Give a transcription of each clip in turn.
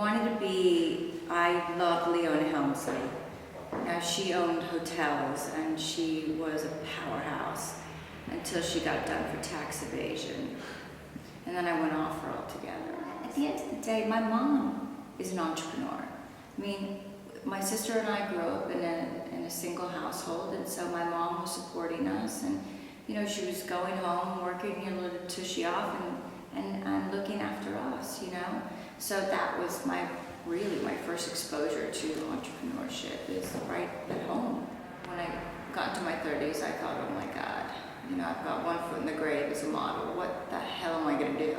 I loved Leona Helmsley. Now she owned hotels and she was a powerhouse until she got done for tax evasion. And then I went off her altogether. At the end of the day, my mom is an entrepreneur. I mean, my sister and I grew up in a single household, and so my mom was supporting us, and she was going home, working her little tushy off and looking after us, So that was really my first exposure to entrepreneurship, is right at home. When I got into my 30s, I thought, oh my God, I've got one foot in the grave as a model. What the hell am I going to do?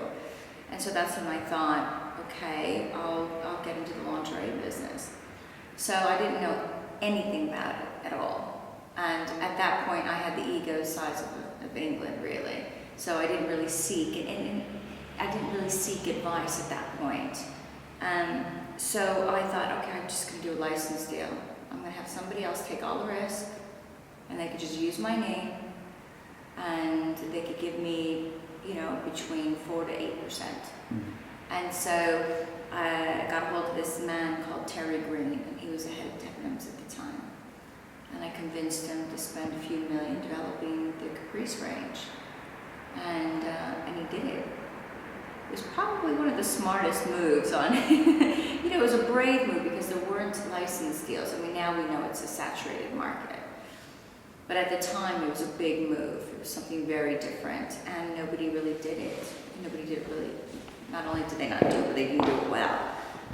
And so that's when I thought, okay, I'll get into the lingerie business. So I didn't know anything about it at all. And at that point, I had the ego size of England, really. So I didn't really seek, and I didn't really seek advice at that point. So I thought, okay, I'm just going to do a license deal. I'm going to have somebody else take all the risk, and they could just use my name, and they could give me, between 4 to 8%. Mm-hmm. And so I got a hold of this man called Terry Green, and he was the head of Debenhams at the time. And I convinced him to spend a few million developing the Caprice range. And he did it. It was probably one of the smartest moves on it was a brave move because there weren't license deals. I mean, now we know it's a saturated market. But at the time, it was a big move. It was something very different, and nobody really did it. Nobody did it really. Not only did they not do it, but they didn't do it well,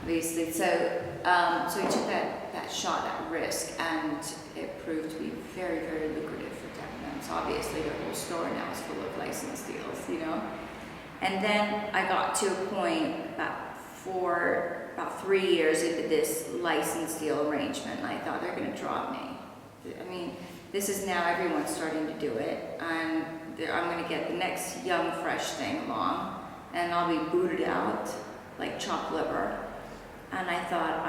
obviously. So he took that shot, that risk, and it proved to be very, very lucrative for Debenhams. Obviously, their whole store now is full of license deals, And then I got to a point about 3 years into this license deal arrangement, and I thought they're going to drop me. I mean, this is now everyone's starting to do it, and I'm going to get the next young, fresh thing along, and I'll be booted out like chopped liver. And I thought,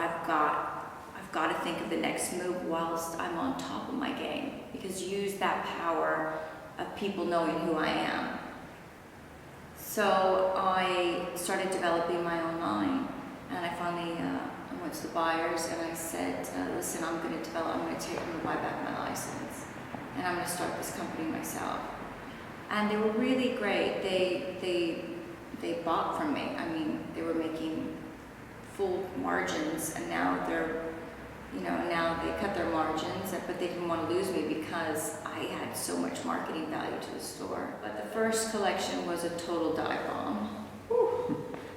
I've got to think of the next move whilst I'm on top of my game, because use that power of people knowing who I am. So I started developing my own line, and I finally I went to the buyers and I said, listen, I'm going to buy back my license, and I'm going to start this company myself. And they were really great. They bought from me. I mean, they were making full margins, and now now they cut their margins, but they didn't want to lose me because I had so much marketing value to the store. But the first collection was a total dive bomb.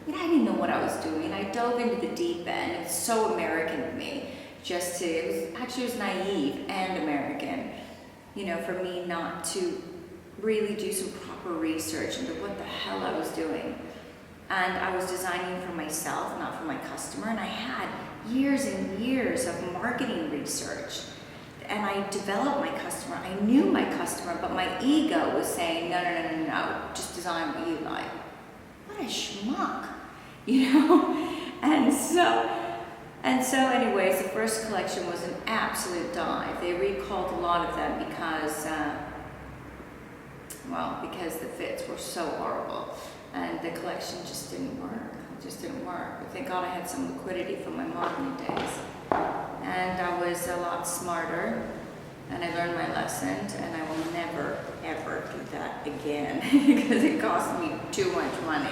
I didn't know what I was doing. I dove into the deep end. It's so American of me. It was naive and American, for me not to really do some proper research into what the hell I was doing. And I was designing for myself, not for my customer, and I had years and years of marketing research. And I developed my customer. I knew my customer, but my ego was saying, no, just design what you like. What a schmuck, And so anyways, the first collection was an absolute dive. They recalled a lot of them because the fits were so horrible. And the collection just didn't work. But thank God I had some liquidity from my modeling days. And I was a lot smarter, and I learned my lesson, and I will never, ever do that again because it cost me too much money.